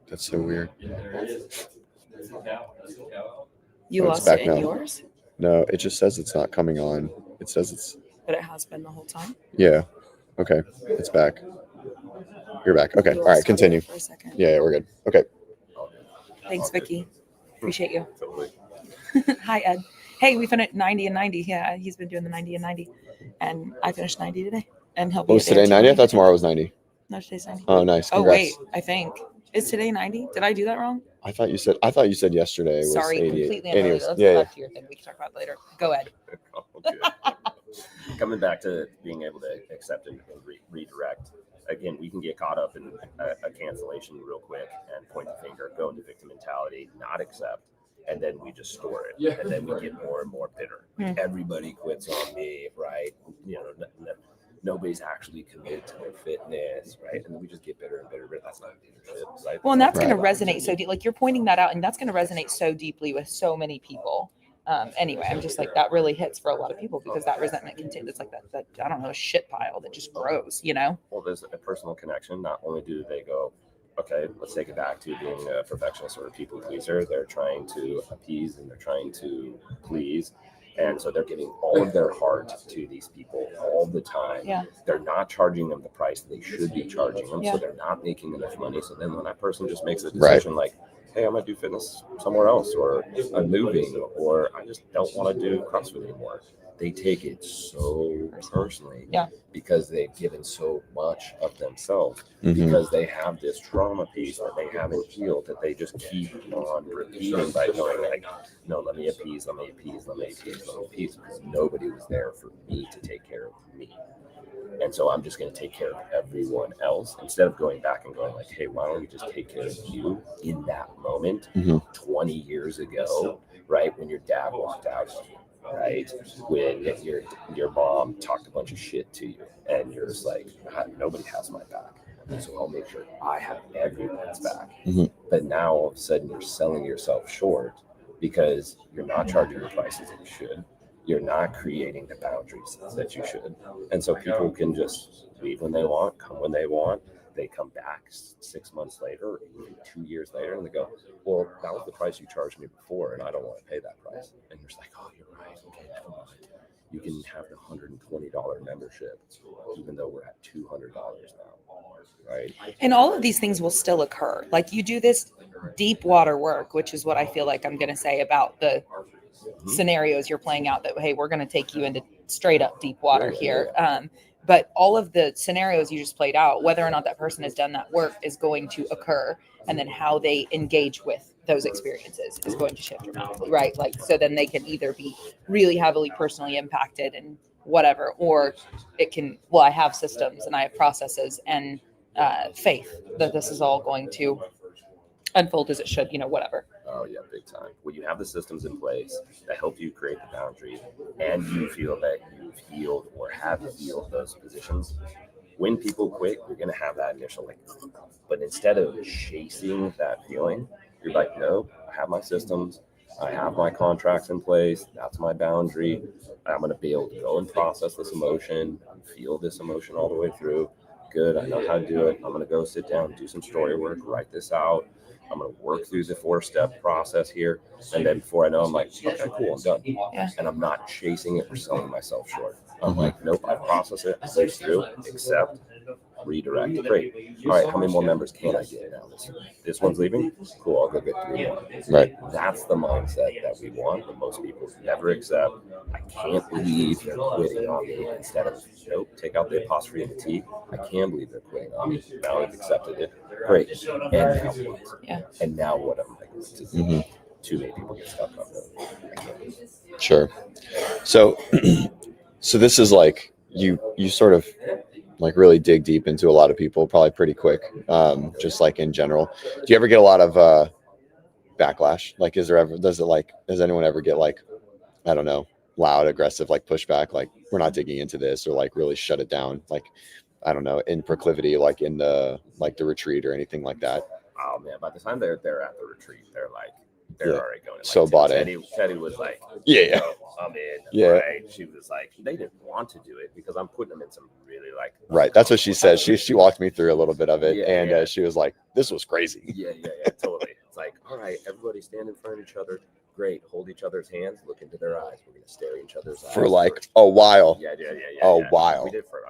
That's so weird. You lost it in yours? No, it just says it's not coming on. It says it's... But it has been the whole time? Yeah. Okay. It's back. You're back. Okay. All right. Continue. For a second. Yeah, we're good. Okay. Thanks, Vicky. Appreciate you. Hi, Ed. Hey, we finished 90 and 90. Yeah, he's been doing the 90 and 90. And I finished 90 today. And he'll be was today 90? I thought tomorrow was 90. No, today's 90. Oh, nice. Congrats. Oh, wait. I think. Is today 90? Did I do that wrong? I thought you said yesterday was Sorry, 88. completely unrelated. Anyways, Let's yeah, go yeah. back to your thing. We can talk about it later. Go ahead. Oh, good. Coming back to being able to accept and redirect. Again, we can get caught up in a cancellation real quick and point the finger, go into victim mentality, not accept, and then we just store it, and then we get more and more bitter. Everybody quits on me, right? Nobody's actually committed to their fitness, right? And then we just get bitter and bitter. That's not leadership, right? Well, and that's going to Right. resonate so deep. Like you're pointing that out, and that's going to resonate so deeply with so many people. Anyway, I'm just like, that really hits for a lot of people because that resentment continues. It's like that I don't know, shit pile that just grows, Well, there's a personal connection. Not only do they go, okay, let's take it back to being a perfectionist or a people pleaser. They're trying to appease and they're trying to please. And so they're giving all of their heart to these people all the time. Yeah. They're not charging them the price they should be charging them. Yeah. So they're not making enough money. So then when that person just makes a decision like, hey, I'm going to do fitness somewhere else, or I'm moving, or I just don't want to do CrossFit anymore, they take it so personally because they've given so much of themselves because they have this trauma piece that they haven't healed that they just keep on repeating by going like, no, let me appease, because nobody was there for me to take care of me. And so I'm just going to take care of everyone else instead of going back and going like, hey, why don't we just take care of you in that moment 20 years ago, right? When your dad walked out on you, right? When your mom talked a bunch of shit to you and you're just like, nobody has my back. And so I'll make sure I have everyone's back. But now all of a sudden you're selling yourself short because you're not charging the prices that you should. You're not creating the boundaries that you should. And so people can just leave when they want, come when they want. They come back 6 months later, or even 2 years later, and they go, well, that was the price you charged me before, and I don't want to pay that price. And you're just like, oh, you're right. Okay, never mind. You can have the $120 membership, even though we're at $200 now, right? And all of these things will still occur. Like you do this deep water work, which is what I feel like I'm going to say about the scenarios you're playing out that, hey, we're going to take you into straight up deep water here. But all of the scenarios you just played out, whether or not that person has done that work is going to occur. And then how they engage with those experiences is going to shift dramatically, right? Like, so then they can either be really heavily personally impacted and whatever, or it can, well, I have systems and I have processes and faith that this is all going to unfold as it should, whatever. Oh yeah, big time. When you have the systems in place that help you create the boundary and you feel that you've healed or have healed those positions, when people quit, you're going to have that initial like, but instead of chasing that feeling, you're like, no, I have my systems. I have my contracts in place. That's my boundary. I'm going to be able to go and process this emotion and feel this emotion all the way through. Good. I know how to do it. I'm going to go sit down, do some story work, write this out. I'm going to work through the 4-step process here. And then before I know, I'm like, okay, cool, I'm done. Yeah. And I'm not chasing it or selling myself short. I'm like, nope, I process it, I go through, accept, redirect. Great. All right, how many more members can I get now? This one's leaving? Cool, I'll go get 3 more. Right. That's the mindset that we want, but most people never accept. I can't believe they're quitting on me instead of, nope, take out the apostrophe and the T. I can believe they're quitting on me. Now I've accepted it. Great. And now what? Yeah. And now what am I going to do? Too many people get stuck on that. I can't believe it. Sure. So this is like you sort of like really dig deep into a lot of people probably pretty quick, just like in general. Do you ever get a lot of backlash? Like, does anyone ever get like, I don't know, loud, aggressive, like pushback, like we're not digging into this, or like really shut it down, like, I don't know, in proclivity, like in the retreat or anything like that? Oh man, by the time they're at the retreat, they're already going. Like, so bought in. Teddy was like, yeah, I'm in. Yeah. Right? She was like, they didn't want to do it because I'm putting them in some really like. Right. That's what she said. She walked me through a little bit of it, and she was like, "This was crazy." Yeah, totally. It's like, all right, everybody stand in front of each other. Great. Hold each other's hands. Look into their eyes. We're gonna stare at each other's eyes for like a while. Yeah. A while. We did for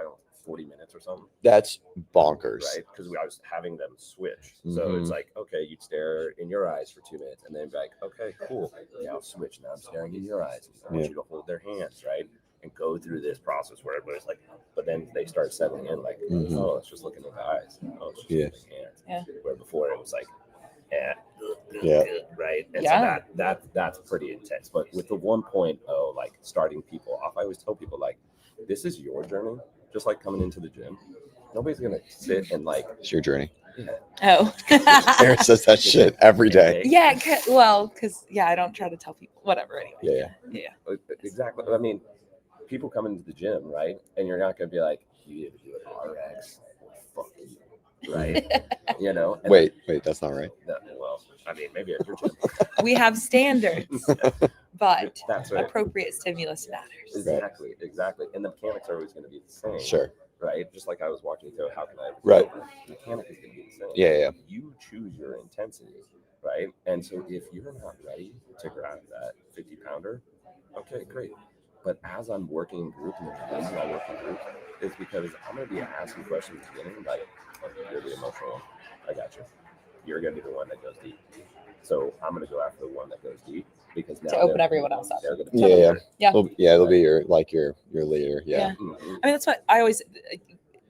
40 minutes or something. That's bonkers. Right? Because I was having them switch. So it's like, okay, you'd stare in your eyes for 2 minutes and then be like, okay, cool. Now switch. Now I'm staring in your eyes. I want you to hold their hands, right? And go through this process where everybody's like, but then they start settling in like, oh, let's just look in the eyes. Oh, it's just looking at hands. Yeah. Where before it was like, and Yeah. right. And Yeah. so that's pretty intense. But with the 1.0, like starting people off, I always tell people like, this is your journey, just like coming into the gym. Nobody's gonna sit and like, It's your journey. Oh. Aaron says that shit every day. Yeah, because I don't try to tell people whatever anyway. Yeah. Exactly. I mean, people come into the gym, right? And you're not gonna be like, you need to do an RX or fuck you, right? You know. And Wait, that's not right. well, I mean, maybe at your gym. We have standards, but That's right. appropriate stimulus matters. Exactly. And the mechanics are always going to be the same. Sure. Right. Just like I was walking through, how can I? Right. The mechanic is going to be the same. Yeah. You choose your intensity, right? And so if you're not ready to grab that 50-pounder, okay, great. But as I'm working in group, and the reason I work in group is because I'm going to be asking questions at the beginning, like, okay, you're the emotional one. I got you. You're going to be the one that goes deep. So I'm going to go after the one that goes deep because now to open everyone else up. Yeah. Yeah. It'll be your leader. Yeah. Mm-hmm. I mean, that's what I always,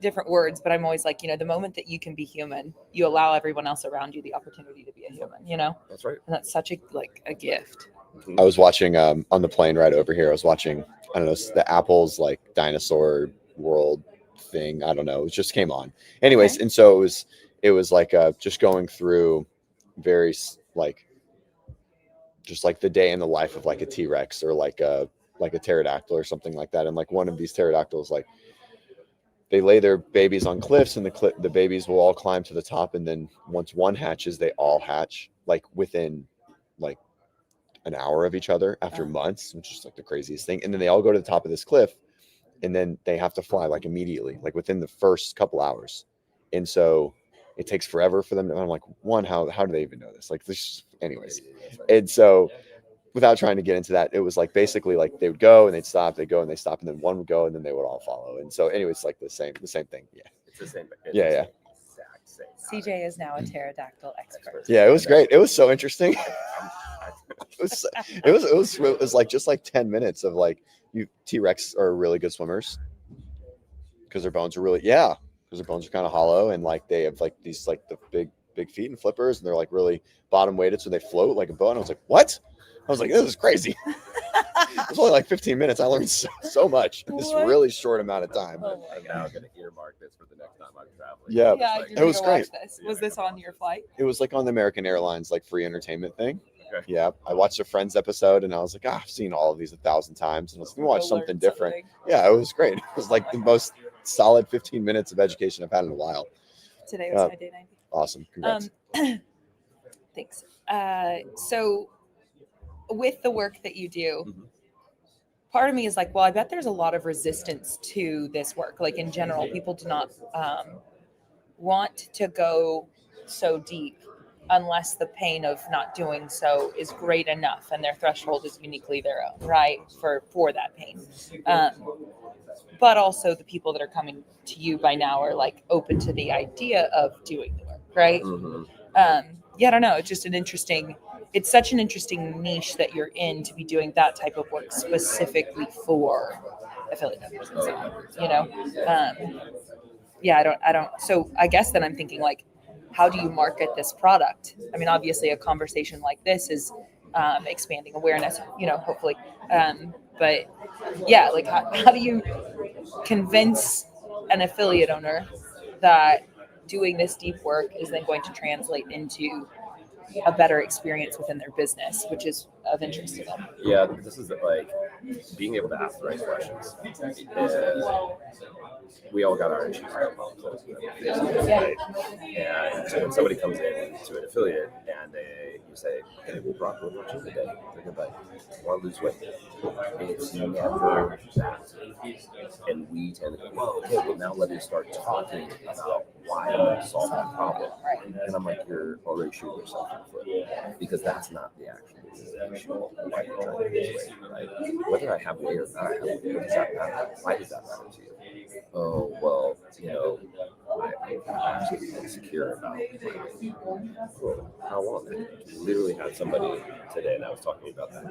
different words, but I'm always like, the moment that you can be human, you allow everyone else around you the opportunity to be a human, That's right. And that's such a gift. Mm-hmm. I was watching on the plane ride over here. I was watching, I don't know, the Apple's like dinosaur world thing. I don't know. It just came on. Anyways, Okay. and so it was like just going through very like just like the day in the life of like a T-Rex or like a pterodactyl or something like that. And like one of these pterodactyls, like they lay their babies on cliffs and the babies will all climb to the top. And then once one hatches, they all hatch like within like an hour of each other after months, which is like the craziest thing. And then they all go to the top of this cliff and then they have to fly like immediately, like within the first couple hours. And so it takes forever for them. And I'm like, how do they even know this? Like this, anyways. And so without trying to get into that, it was like basically like they would go and they'd stop, they'd go and they stop, and then one would go and then they would all follow. And so anyways, like the same thing. Yeah. It's the same. Yeah. Exact same. CJ is now a pterodactyl expert. Yeah, it was great. It was so interesting. It was like just like 10 minutes of like T-Rex are really good swimmers because their bones are because their bones are kind of hollow and like they have like these like the big feet and flippers and they're like really bottom weighted so they float like a boat. And I was like, what? I was like, this is crazy. It was only like 15 minutes. I learned so much in this really short amount of time. Oh my I'm now going to earmark this for the next time I'm traveling. Yeah. Yeah, it was great. Was this on your flight? It was like on the American Airlines like free entertainment thing. Okay. Yeah, I watched a Friends episode and I was like, I've seen all of these 1,000 times and let's watch something different. Yeah, it was great. It was like the most solid 15 minutes of education I've had in a while. Today was my day 90. Awesome. Congrats. Thanks. So with the work that you do, part of me is like, well, I bet there's a lot of resistance to this work. Like in general, people do not want to go so deep unless the pain of not doing so is great enough and their threshold is uniquely their own, right? For that pain. But also the people that are coming to you by now are like open to the idea of doing the work, right? I don't know. It's just it's such an interesting niche that you're in to be doing that type of work specifically for affiliate members and so on, I don't. So I guess then I'm thinking like, how do you market this product? I mean, obviously a conversation like this is expanding awareness, hopefully. But yeah, like how do you convince an affiliate owner that doing this deep work is then going to translate into a better experience within their business, which is of interest to them? Yeah, this is like being able to ask the right questions. We all got our issues and problems, right? And so when somebody comes in to an affiliate and you say, "Okay, well, Brock, what about you today?" They're gonna be like, "I want to lose weight." It's never that. And we tend to go, "Well, okay, well now let me start talking about why I'm going to solve that problem." And I'm like, you're already shooting yourself in the foot because that's not the actual issue. Why you're trying to lose weight, right? Whether I have weight or not, what does that matter? Why does that matter to you? Oh, well, I'm actually insecure about how long. I literally had somebody today that was talking about that.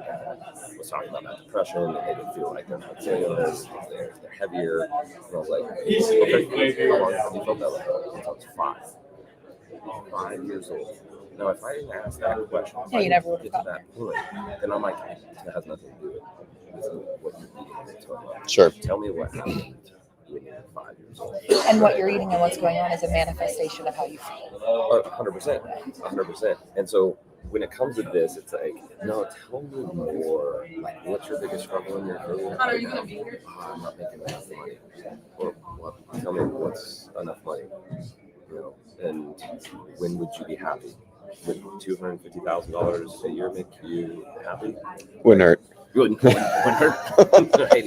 Was talking about that depression and they didn't feel like they're not feeling this, they're heavier. And I was like, okay, how long have you felt that way? Until I was 5 years old. Now, if I didn't ask that question, if Yeah, I you didn't never would've get to that point, then I'm like, it has nothing to do with what you're eating. Sure. Tell me what happened when you were 5 years old. And what you're eating and what's going on is a manifestation of how you feel. 100%. 100%. And so when it comes to this, it's like, no, tell me more. Like, what's your biggest struggle in your career? Are you going to be here? I'm not making enough money. Or what? Tell me what's enough money. You know, and when would you be happy? Would $250,000 a year make you happy? Wouldn't hurt. Wouldn't hurt. Right?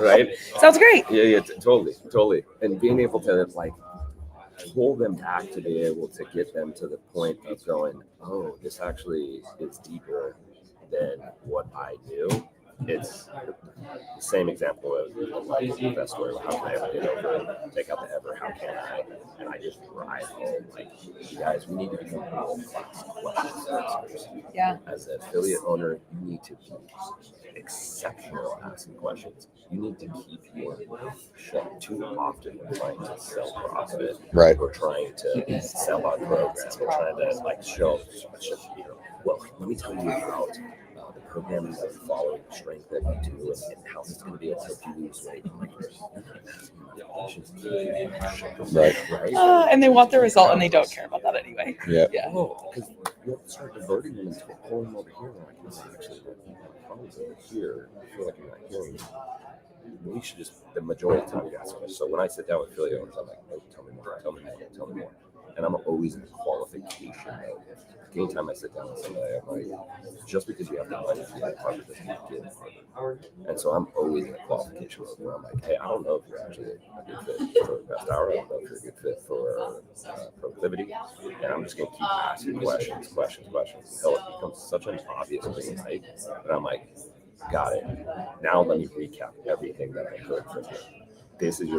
Right? Sounds great. Yeah, totally. And being able to like pull them back to be able to get them to the point of going, oh, this actually is deeper than what I knew. It's the same example of like that story of how can I ever get over, take out the ever, how can I? And I just drive home like, you guys, we need to become world-class question answers. Yeah. As an affiliate owner, you need to be exceptional at asking questions. You need to keep your mouth shut. Too often we're trying to sell CrossFit. Right. We're trying to sell our program. We're trying to like show, you know, well, let me tell you about the programming that we follow, the strength that we do, and how it's going to be able to help you lose weight. I'm like, Right. And they want the result and they don't care about that anyway. Yeah. Oh, because you have to start diverting them and pulling them over here. Like, this is actually my problems over here. I feel like you're not hearing me. We should just, the majority of the time we ask questions. So when I sit down with affiliate owners, I'm like, oh, tell me more. And I'm always in qualification mode. Anytime I sit down with somebody, I'm like, just because you have the money to get Harvard doesn't mean you get Harvard. And so I'm always in a qualification mode where I'm like, hey, I don't know if you're actually a good fit for Best Hour. I don't know if you're a good fit for Proclivity. And I'm just going to keep asking questions. Until it becomes such an obvious thing, right? And I'm like, got it. Now let me recap everything that I heard from you. This is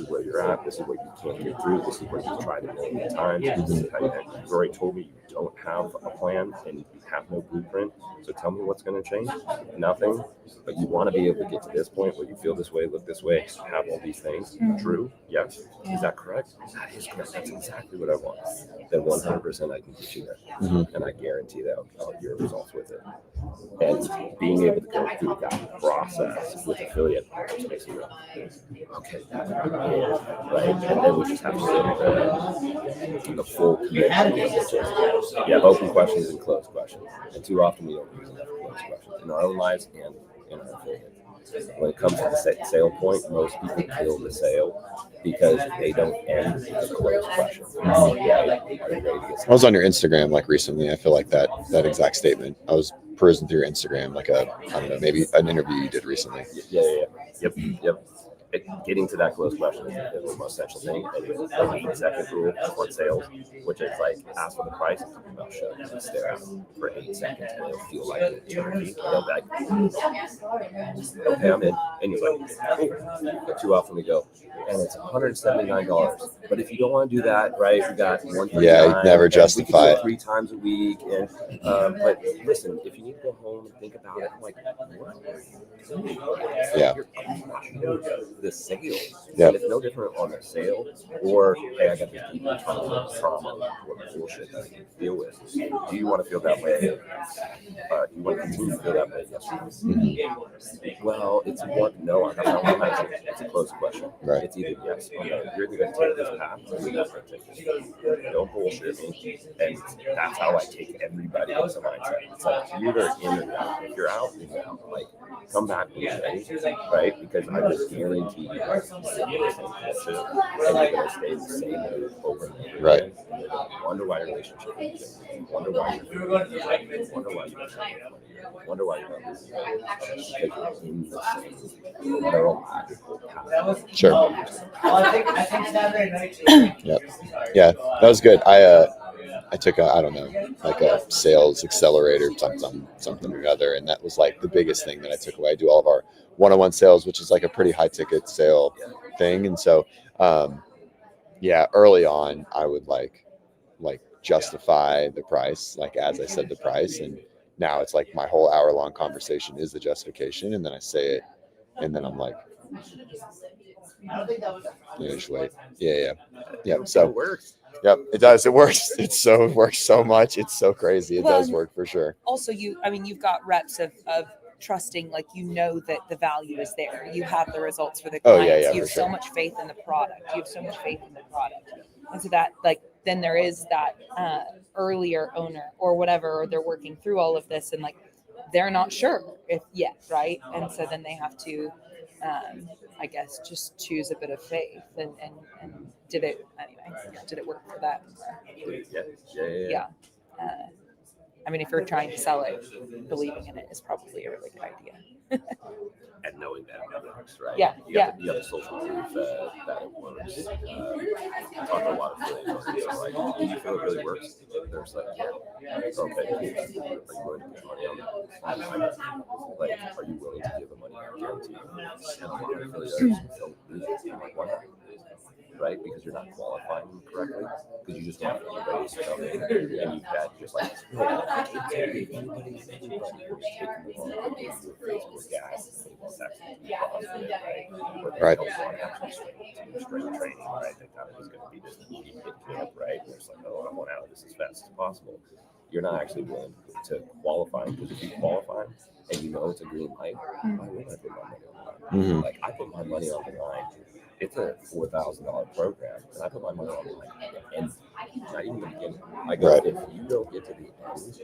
where you're at. This is what you can't get through. This is what you've tried a million times. This is how you've already told me you don't have a plan and you have no blueprint. So tell me what's going to change. Nothing. But you want to be able to get to this point where you feel this way, look this way, have all these things. True? Yes. Is that correct? That is correct. That's exactly what I want. Then 100% I can get you there. And I guarantee that I'll get results with it. And being able to go through that process with affiliate makes you okay, that's right. And then we just have to get the full commitment. You have open questions and closed questions. And too often we don't use enough closed questions in our own lives and in our affiliate. When it comes to the sale point, most people kill the sale because they don't end with a closed question. I was on your Instagram like recently. I feel like that exact statement. I was perusing through your Instagram, like I don't know, maybe an interview you did recently. Yeah. Yep. Getting to that close question is the most essential thing. And the 8-second rule for sales, which is like ask for the price and talk about show. And stare at them for 8 seconds and it'll feel like an eternity. They'll be like, okay, I'm in. And you're like, cool. But too often we go, and it's $179. But if you don't want to do that, right, we got $139. Yeah, you never justify it 3 times a week. And but listen, if you need to go home and think about it, I'm like, what? Yeah. The sale. Yeah. And it's no different on the sale or, hey, I got this deep trauma or bullshit that I can deal with. Do you want to feel that way? Do you want to continue to feel that way? Yes. Well, it's one. No, I'm not answer. It's a closed question. Right. It's either yes or no. You're either going to take this path or you're not going to take this path. Don't bullshit me. And that's how I take everybody into mindset. It's like you're either in or out. If you're out, then you're out. Like, come back when you're ready, right? Because I just guarantee you guys are the same culture and you're going to stay the same way over and over. Right. And you're going to wonder why your relationship is wonder why you're wonder why you're not losing because you're in the same neurological path. Sure. Yep. Yeah, that was good. I took I don't know, like a sales accelerator, something or other. And that was like the biggest thing that I took away. I do all of our one-on-one sales, which is like a pretty high ticket sale thing. And so, early on I would like justify the price, like as I said the price. And now it's like my whole hour-long conversation is the justification. And then I say it and then I'm like, just wait. Yeah. So It works. Yep, it does. It works. It works so much. It's so crazy. It Well, does work for sure. Also, you've got reps of trusting, like, that the value is there. You have the results for the Oh, clients. yeah, You for have so sure. much faith in the product. You have so much faith in the product. And so that, like, then there is that earlier owner or whatever, or they're working through all of this and like they're not sure if yet, right? And so then they have to, I guess, just choose a bit of faith. And did it work for them? Yeah. I mean, if you're trying to sell it, believing in it is probably a really good idea. And knowing that it works, right? Yeah, You have the social proof that it works. I talk to a lot of affiliates and they're like, do you feel it really works? There's like, yeah. Okay, cool. Are you willing to put money on that? Like, are you willing to give a money back guarantee? And a lot of affiliates don't do that. I'm like, why not? Right? Because you're not qualifying them correctly. Because you just want everybody to come in and you've had just like, Right. Strength training, right? That kind of is going to be this hit camp, right? And it's like, oh, I want out of this as fast as possible. You're not actually willing to qualify, because if you qualify and you know it's a green light, why would I put my money on the line? Mm-hmm. Like, I put my money on the line. It's a $4,000 program, and I put my money on the line. And not even the beginning. I go, Right. if you don't get to the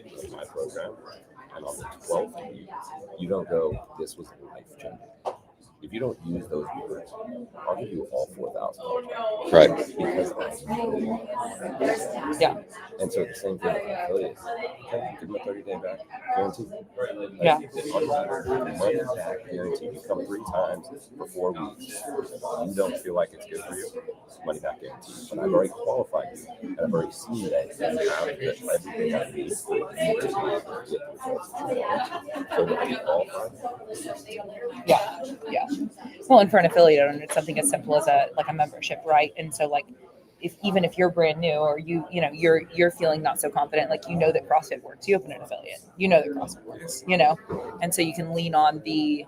end of my program, and on the 12th, you don't go, this was life changing. If you don't use those words, I'll give you all $4,000. Right. Because I know. Yeah. And so the same thing with affiliates. Okay, give them a 30-day back guarantee. Yeah. Money back guarantee. You come 3 times for 4 weeks. You don't feel like it's good for you. Money back guarantee. But I've already qualified you, and I've already seen that you have everything I need for you to get the results that you want. So that you qualify. Yeah. Well, and for an affiliate owner, it's something as simple as a membership, right? And so like, even if you're brand new or you're feeling not so confident, like that CrossFit works, you open an affiliate, that CrossFit works, and so you can lean on the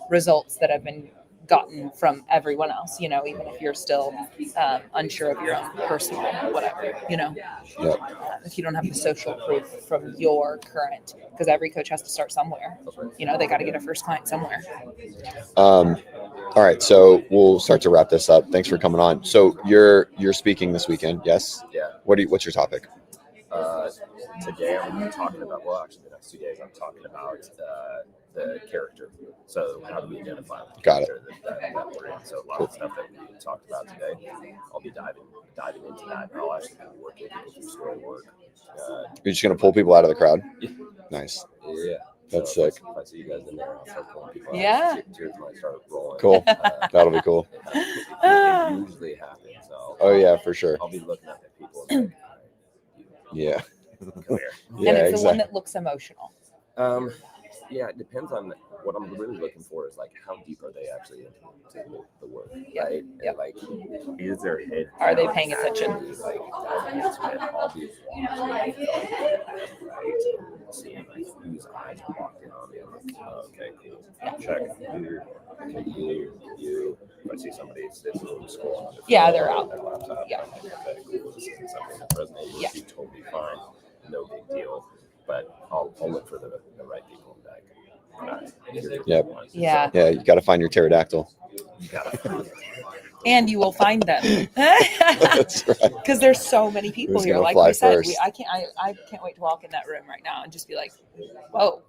results that have been gotten from everyone else, even if you're still unsure of your own personal whatever, Yep. if you don't have the social proof from your current, because every coach has to start somewhere, they got to get a first client somewhere. All right, so we'll start to wrap this up. Thanks for coming on. So you're speaking this weekend, yes? Yeah. What's your topic? Today I'm talking about, actually the next 2 days I'm talking about the character. So how do we identify the character that we're in? So a lot of stuff that we talked about today, I'll be diving into that. And I'll actually be working people through story work. You're just going to pull people out of the crowd? Yeah. Nice. Yeah. That's so sick. If I see you guys in there, I'll start pulling people out. Yeah. Cheers might start rolling. Cool. That'll be cool. It usually happens. So Oh, yeah, for sure. I'll be looking at the people and like, Yeah. come here. Yeah, and it's exactly. the one that looks emotional. Yeah, it depends on what I'm really looking for is like how deep are they actually into the work, right? Yeah. And like, is their head? Are they paying attention? Like, I'll be right? Seeing like whose eyes are locked in on me. I'm like, oh, okay, cool. Check you. If I see somebody sitting scrolling on their phone, they're out. Their laptop. Yeah. I'm like, okay, cool. This isn't something that resonates with you. Totally fine. No big deal. But I'll look for the right people and like, Yep. Yeah. Yeah, you got to find your pterodactyl. You gotta And you will find them. That's right. Because there's so many people Who's here. gonna Like fly we said, first? I can't wait to walk in that room right now and just be like, whoa,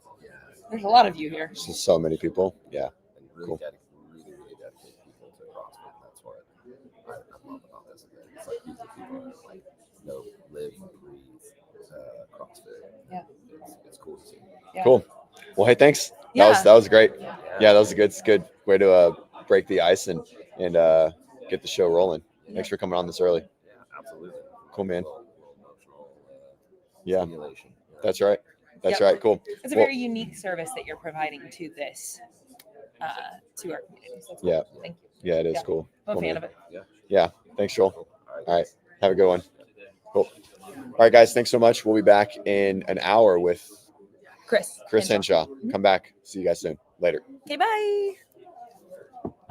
there's a lot of you here. Just so many people. Yeah. and really Cool. really dedicate people to CrossFit. That's what I love about this. It's like these are people that like live, breathe CrossFit. Yeah. It's cool to see. Yeah. Cool. Well, hey, thanks. Yeah. That was great. Yeah, that was a good way to break the ice and get the show rolling. Thanks for coming on this early. Yeah, absolutely. Cool, man. A little emotional Yeah, stimulation. that's right. That's Yep. right. Cool. It's a very unique service that you're providing to this, to our communities. That's cool. Yeah. Thank you. Yeah, it is Yeah. cool. I'm a Cool, fan man. of it. Yeah. Thanks, Joel. Cool. All right. Have a good one. Cool. All right, guys. Thanks so much. We'll be back in an hour with Chris Henshaw. Come back. See you guys soon. Later. Okay, bye.